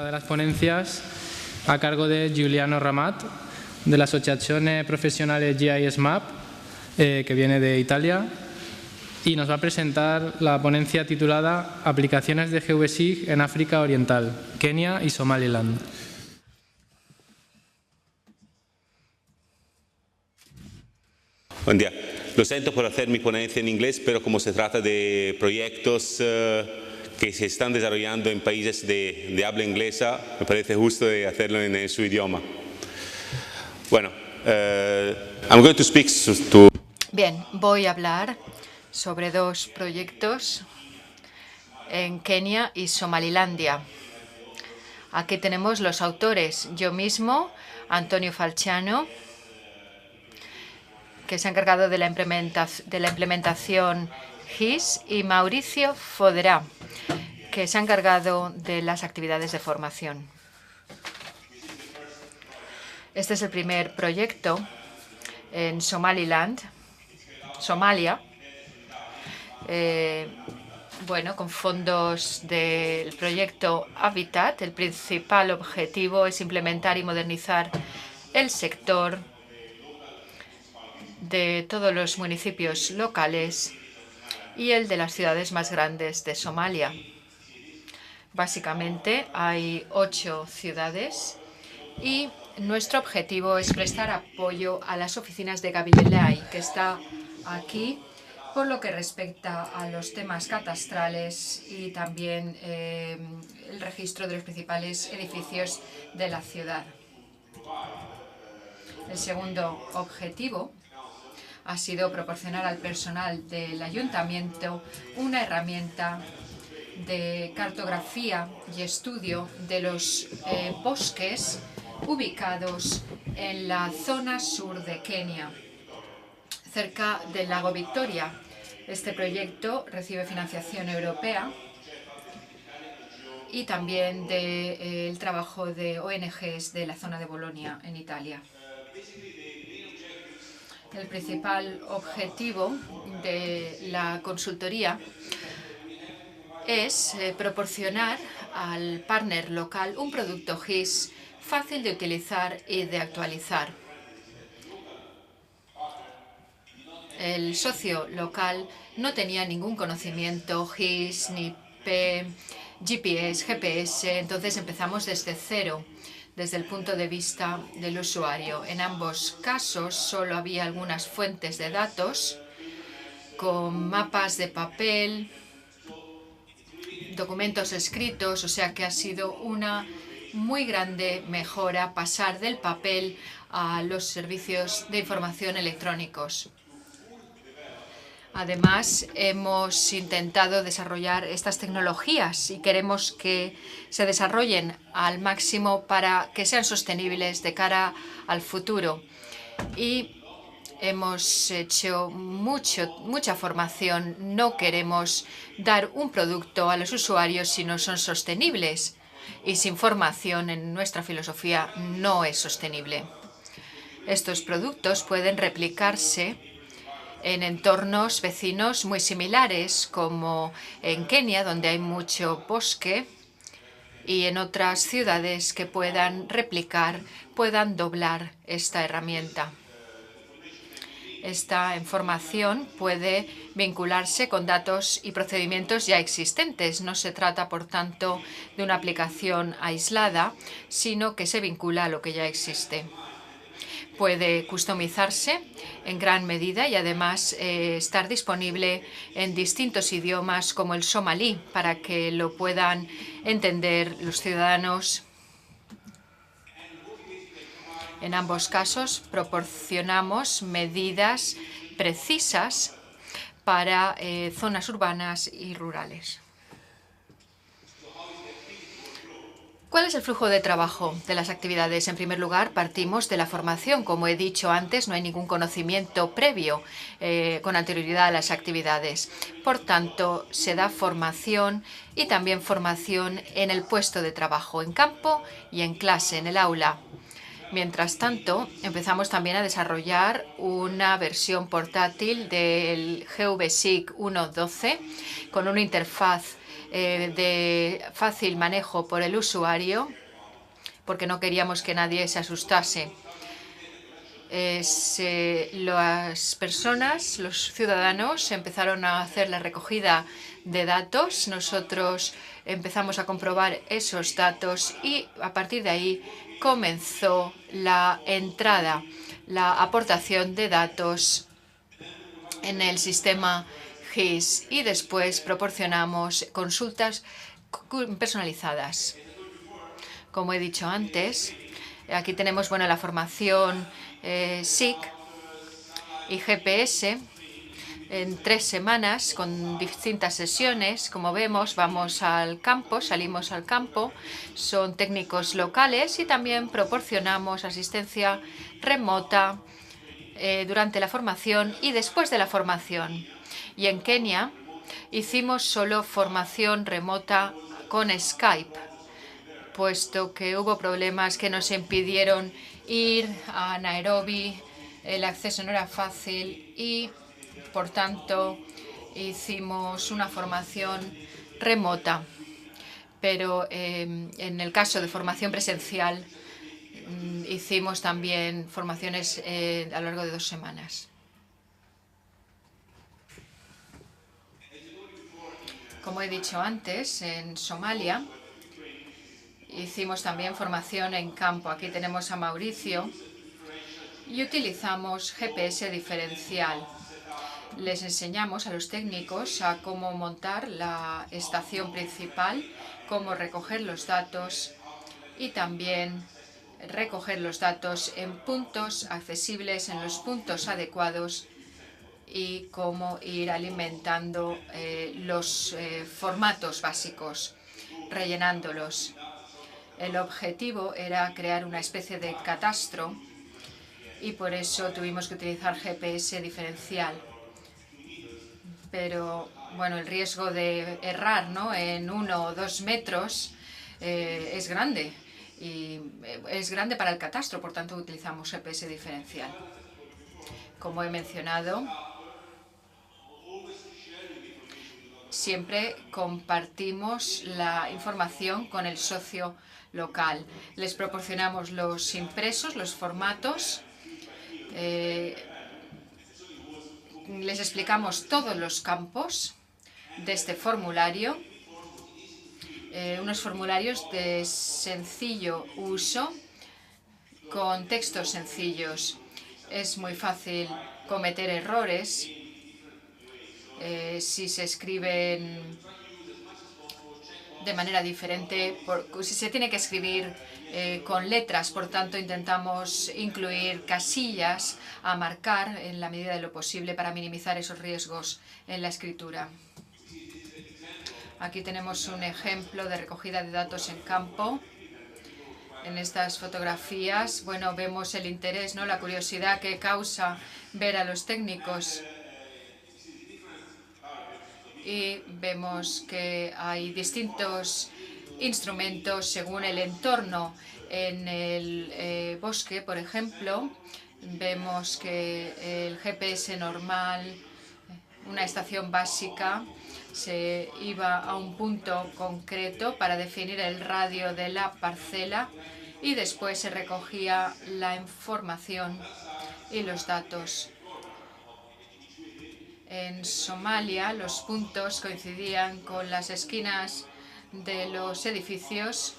una de las ponencias a cargo de Giuliano Ramat, de la Associazione Professionale GIS Map, que viene de Italia, y nos va a presentar la ponencia titulada Aplicaciones de GeoBSIG en África Oriental, Kenia y Somaliland. Buen día. Lo siento por hacer mi ponencia en inglés, pero como se trata de proyectos que se están desarrollando en países de habla inglesa, me parece justo de hacerlo en su idioma. Bueno, I'm going to speak to... Bien, voy a hablar sobre dos proyectos en Kenia y Somalilandia. Aquí tenemos los autores, yo mismo, Antonio Falciano, que se ha encargado de la implementación GIS, y Mauricio Foderá, que se ha encargado de las actividades de formación. Este es el primer proyecto en Somaliland, Somalia, con fondos del proyecto Habitat. El principal objetivo es implementar y modernizar el sector de todos los municipios locales y el de las ciudades más grandes de Somalia. Básicamente hay 8 ciudades y nuestro objetivo es prestar apoyo a las oficinas de Gabilelay, que está aquí, por lo que respecta a los temas catastrales y también el registro de los principales edificios de la ciudad. El segundo objetivo ha sido proporcionar al personal del ayuntamiento una herramienta de cartografía y estudio de los bosques ubicados en la zona sur de Kenia, cerca del lago Victoria. Este proyecto recibe financiación europea y también del trabajo de ONGs de la zona de Bolonia, en Italia. El principal objetivo de la consultoría es proporcionar al partner local un producto GIS fácil de utilizar y de actualizar. El socio local no tenía ningún conocimiento GIS, ni GPS, GPS, entonces empezamos desde cero, desde el punto de vista del usuario. En ambos casos solo había algunas fuentes de datos con mapas de papel, documentos escritos, o sea que ha sido una muy grande mejora pasar del papel a los servicios de información electrónicos. Además, hemos intentado desarrollar estas tecnologías y queremos que se desarrollen al máximo para que sean sostenibles de cara al futuro. Y hemos hecho mucha formación. No queremos dar un producto a los usuarios si no son sostenibles. Y sin formación, en nuestra filosofía, no es sostenible. Estos productos pueden replicarse en entornos vecinos muy similares, como en Kenia, donde hay mucho bosque, y en otras ciudades que puedan doblar esta herramienta. Esta información puede vincularse con datos y procedimientos ya existentes. No se trata, por tanto, de una aplicación aislada, sino que se vincula a lo que ya existe. Puede customizarse en gran medida y además estar disponible en distintos idiomas como el somalí, para que lo puedan entender los ciudadanos. En ambos casos proporcionamos medidas precisas para zonas urbanas y rurales. ¿Cuál es el flujo de trabajo de las actividades? En primer lugar, partimos de la formación. Como he dicho antes, no hay ningún conocimiento previo con anterioridad a las actividades. Por tanto, se da formación y también formación en el puesto de trabajo, en campo y en clase, en el aula. Mientras tanto, empezamos también a desarrollar una versión portátil del GeoBSIG 1.12 con una interfaz de fácil manejo por el usuario, porque no queríamos que nadie se asustase. Las personas, los ciudadanos, empezaron a hacer la recogida de datos. Nosotros empezamos a comprobar esos datos y a partir de ahí comenzó la entrada, la aportación de datos en el sistema GIS y después proporcionamos consultas personalizadas. Como he dicho antes, aquí tenemos la formación SIC y GPS en 3 semanas con distintas sesiones. Como vemos, vamos al campo, salimos al campo, son técnicos locales y también proporcionamos asistencia remota durante la formación y después de la formación. Y en Kenia hicimos solo formación remota con Skype, puesto que hubo problemas que nos impidieron ir a Nairobi, el acceso no era fácil y, por tanto, hicimos una formación remota. Pero en el caso de formación presencial, hicimos también formaciones a lo largo de 2 semanas. Como he dicho antes, en Somalia hicimos también formación en campo. Aquí tenemos a Mauricio y utilizamos GPS diferencial. Les enseñamos a los técnicos a cómo montar la estación principal, cómo recoger los datos y también recoger los datos en puntos accesibles, en los puntos adecuados y cómo ir alimentando los formatos básicos, rellenándolos. El objetivo era crear una especie de catastro y por eso tuvimos que utilizar GPS diferencial. Pero el riesgo de errar en 1 o 2 metros es grande. Y es grande para el catastro, por tanto utilizamos GPS diferencial. Como he mencionado, siempre compartimos la información con el socio local. Les proporcionamos los impresos, los formatos, les explicamos todos los campos de este formulario, unos formularios de sencillo uso con textos sencillos. Es muy fácil cometer errores si se escriben de manera diferente, si se tiene que escribir con letras. Por tanto, intentamos incluir casillas a marcar en la medida de lo posible para minimizar esos riesgos en la escritura. Aquí tenemos un ejemplo de recogida de datos en campo. En estas fotografías, vemos el interés, la curiosidad que causa ver a los técnicos. Y vemos que hay distintos instrumentos según el entorno. En el bosque, por ejemplo, vemos que el GPS normal, una estación básica, se iba a un punto concreto para definir el radio de la parcela y después se recogía la información y los datos. En Somalia, los puntos coincidían con las esquinas de los edificios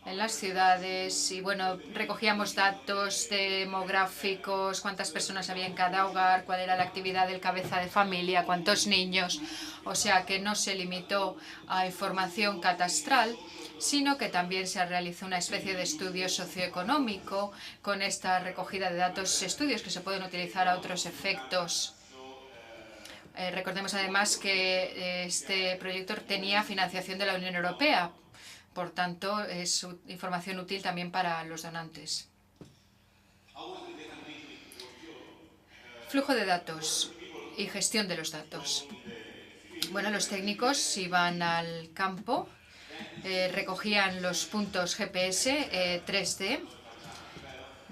en las ciudades y recogíamos datos demográficos, cuántas personas había en cada hogar, cuál era la actividad del cabeza de familia, cuántos niños. O sea que no se limitó a información catastral, sino que también se realizó una especie de estudio socioeconómico con esta recogida de datos, estudios que se pueden utilizar a otros efectos. Recordemos además que este proyecto tenía financiación de la Unión Europea, por tanto es información útil también para los donantes. Flujo de datos y gestión de los datos. Los técnicos iban al campo, recogían los puntos GPS 3D,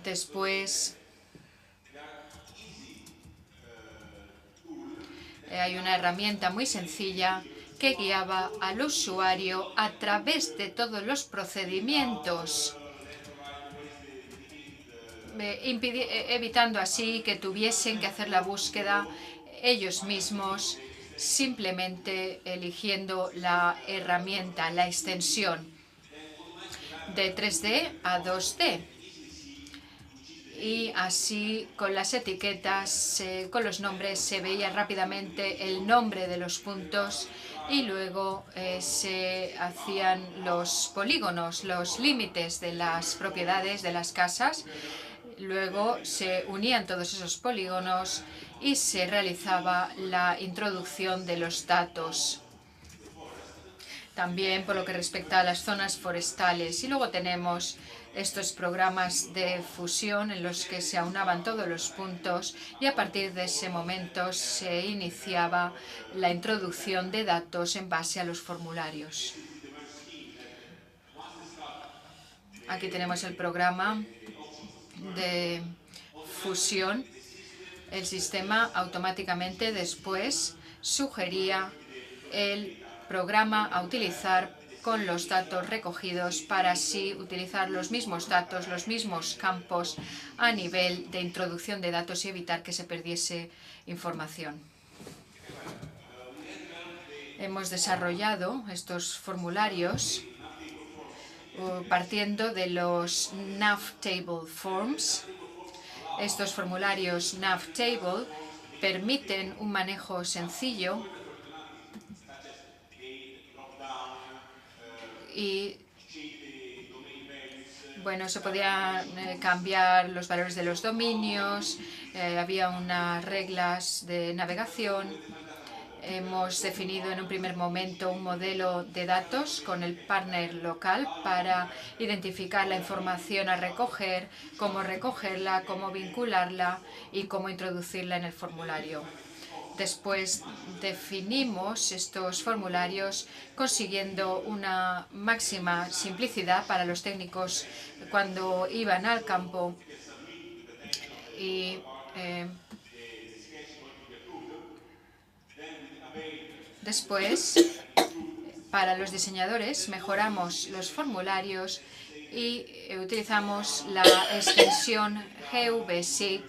después hay una herramienta muy sencilla que guiaba al usuario a través de todos los procedimientos, evitando así que tuviesen que hacer la búsqueda ellos mismos, simplemente eligiendo la herramienta, la extensión de 3D a 2D. Y así con las etiquetas, con los nombres, se veía rápidamente el nombre de los puntos y luego se hacían los polígonos, los límites de las propiedades de las casas. Luego se unían todos esos polígonos y se realizaba la introducción de los datos. También por lo que respecta a las zonas forestales. Y luego tenemos estos programas de fusión en los que se aunaban todos los puntos y a partir de ese momento se iniciaba la introducción de datos en base a los formularios. Aquí tenemos el programa de fusión. El sistema automáticamente después sugería el programa a utilizar con los datos recogidos para así utilizar los mismos datos, los mismos campos a nivel de introducción de datos y evitar que se perdiese información. Hemos desarrollado estos formularios partiendo de los Navtable Forms. Estos formularios Navtable permiten un manejo sencillo y bueno, se podían cambiar los valores de los dominios, había unas reglas de navegación. Hemos definido en un primer momento un modelo de datos con el partner local para identificar la información a recoger, cómo recogerla, cómo vincularla y cómo introducirla en el formulario. Después definimos estos formularios consiguiendo una máxima simplicidad para los técnicos cuando iban al campo y después para los diseñadores mejoramos los formularios y utilizamos la extensión GVSIG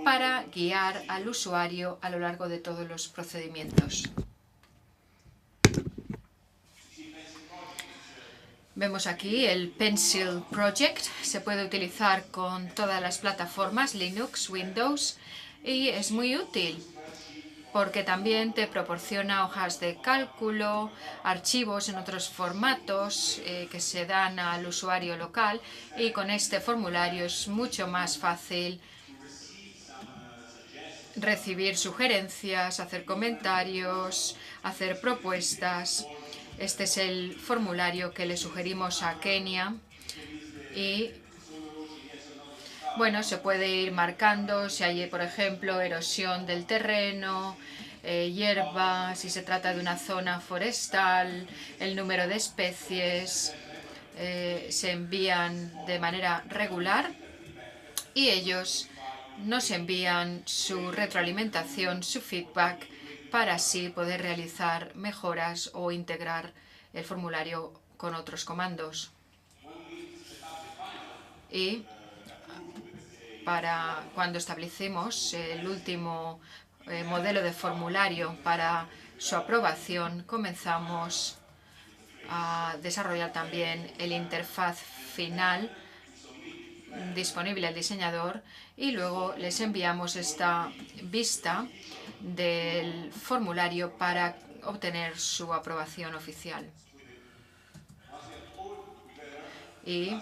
para guiar al usuario a lo largo de todos los procedimientos. Vemos aquí el Pencil Project. Se puede utilizar con todas las plataformas Linux, Windows y es muy útil porque también te proporciona hojas de cálculo, archivos en otros formatos que se dan al usuario local y con este formulario es mucho más fácil recibir sugerencias, hacer comentarios, hacer propuestas. Este es el formulario que le sugerimos a Kenia y bueno, se puede ir marcando si hay, por ejemplo, erosión del terreno, hierba, si se trata de una zona forestal, el número de especies, se envían de manera regular y ellos nos envían su retroalimentación, su feedback, para así poder realizar mejoras o integrar el formulario con otros comandos. Y para cuando establecemos el último modelo de formulario para su aprobación, comenzamos a desarrollar también el interfaz final disponible al diseñador y luego les enviamos esta vista del formulario para obtener su aprobación oficial. Y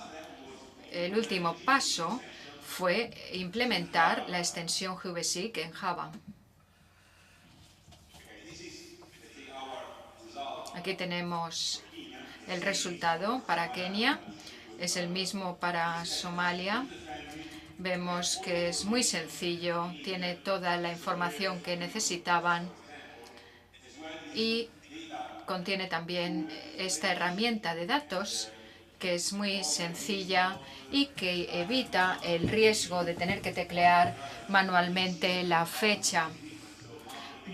el último paso fue implementar la extensión GVSIG en Java. Aquí tenemos el resultado para Kenia. Es el mismo para Somalia. Vemos que es muy sencillo, tiene toda la información que necesitaban y contiene también esta herramienta de datos que es muy sencilla y que evita el riesgo de tener que teclear manualmente la fecha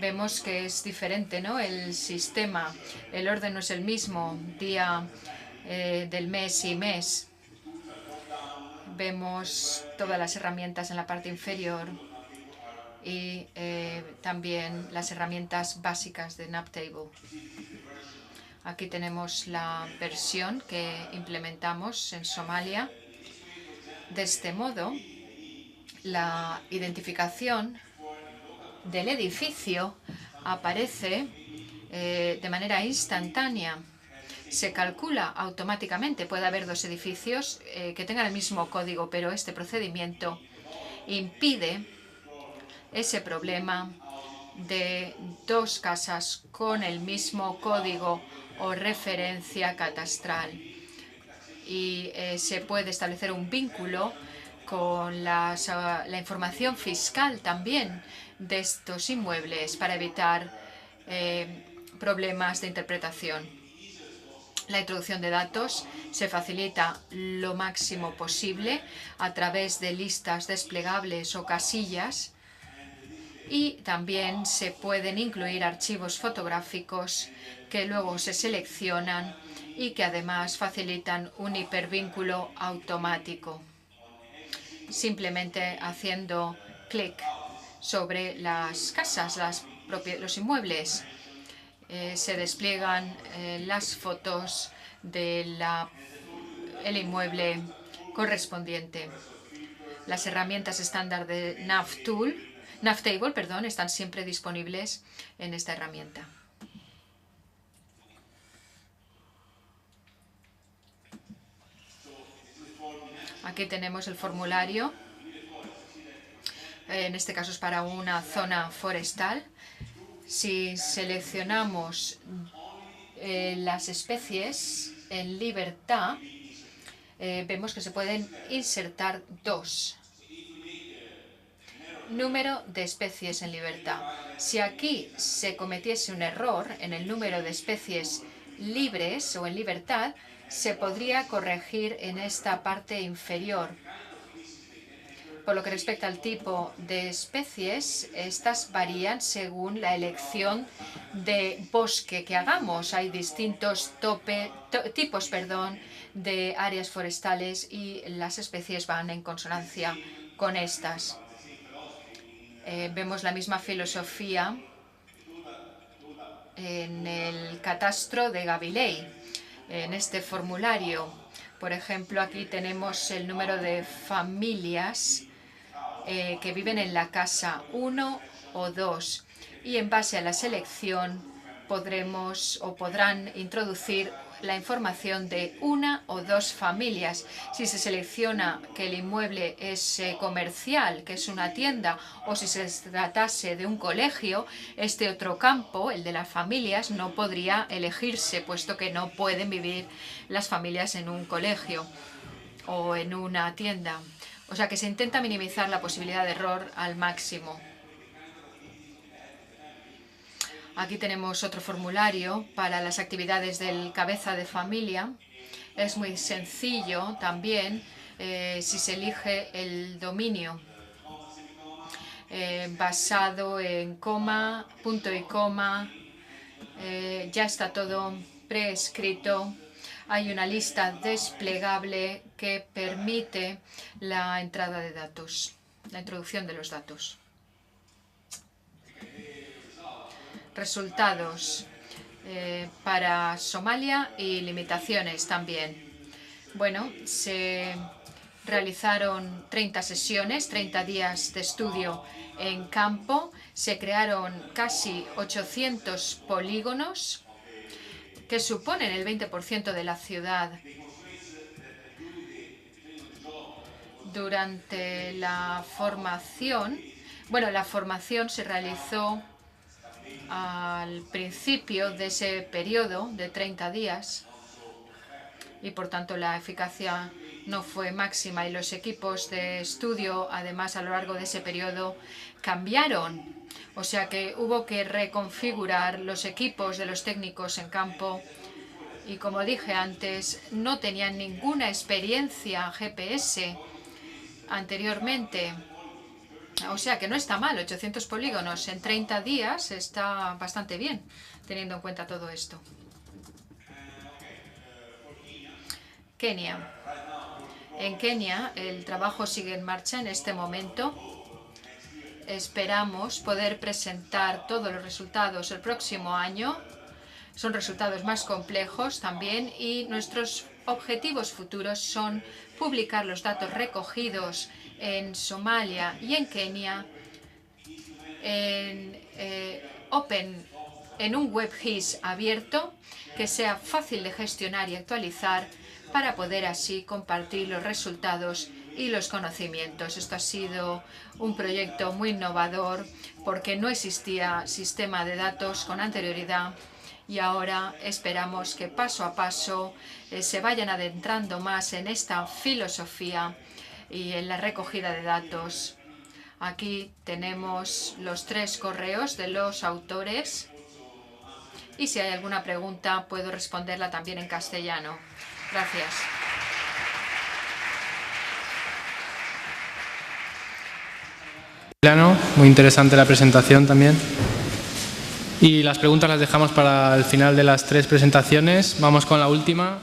vemos que es diferente, ¿no? El sistema, el orden no es el mismo día del mes y mes. Vemos todas las herramientas en la parte inferior y también las herramientas básicas de NavTable. Aquí tenemos la versión que implementamos en Somalia. De este modo, la identificación del edificio aparece de manera instantánea. Se calcula automáticamente. Puede haber dos edificios que tengan el mismo código, pero este procedimiento impide ese problema de dos casas con el mismo código o referencia catastral. Y se puede establecer un vínculo con la información fiscal también de estos inmuebles para evitar problemas de interpretación. La introducción de datos se facilita lo máximo posible a través de listas desplegables o casillas, y también se pueden incluir archivos fotográficos que luego se seleccionan y que además facilitan un hipervínculo automático. Simplemente haciendo clic sobre las casas, los inmuebles, se despliegan las fotos del inmueble correspondiente. Las herramientas estándar de NavTable están siempre disponibles en esta herramienta. Aquí tenemos el formulario. En este caso es para una zona forestal. Si seleccionamos las especies en libertad, vemos que se pueden insertar dos. Número de especies en libertad. Si aquí se cometiese un error en el número de especies libres o en libertad, se podría corregir en esta parte inferior. Por lo que respecta al tipo de especies, estas varían según la elección de bosque que hagamos. Hay distintos tipos de áreas forestales y las especies van en consonancia con estas. Vemos la misma filosofía en el catastro de Gabiley. En este formulario, por ejemplo, aquí tenemos el número de familias que viven en la casa 1 o 2, y en base a la selección podrán introducir la información de una o dos familias. Si se selecciona que el inmueble es comercial, que es una tienda, o si se tratase de un colegio, este otro campo, el de las familias, no podría elegirse, puesto que no pueden vivir las familias en un colegio o en una tienda. O sea que se intenta minimizar la posibilidad de error al máximo. Aquí tenemos otro formulario para las actividades del cabeza de familia. Es muy sencillo también si se elige el dominio basado en coma, punto y coma. Ya está todo preescrito. Hay una lista desplegable que permite la entrada de datos, la introducción de los datos. Resultados para Somalia y limitaciones también. Bueno, se realizaron 30 sesiones, 30 días de estudio en campo. Se crearon casi 800 polígonos que suponen el 20% de la ciudad. Durante la formación, la formación se realizó al principio de ese periodo de 30 días y por tanto la eficacia no fue máxima, y los equipos de estudio además a lo largo de ese periodo cambiaron. O sea que hubo que reconfigurar los equipos de los técnicos en campo y, como dije antes, no tenían ninguna experiencia GPS anteriormente. O sea que no está mal, 800 polígonos en 30 días está bastante bien, teniendo en cuenta todo esto. Kenia. En Kenia el trabajo sigue en marcha en este momento. Esperamos poder presentar todos los resultados el próximo año. Son resultados más complejos también y nuestros objetivos futuros son publicar los datos recogidos en Somalia y en Kenia en un WebGIS abierto que sea fácil de gestionar y actualizar para poder así compartir los resultados y los conocimientos. Esto ha sido un proyecto muy innovador porque no existía sistema de datos con anterioridad y ahora esperamos que paso a paso se vayan adentrando más en esta filosofía y en la recogida de datos. Aquí tenemos los 3 correos de los autores y si hay alguna pregunta puedo responderla también en castellano. Gracias. Muy interesante la presentación también. Y las preguntas las dejamos para el final de las 3 presentaciones. Vamos con la última.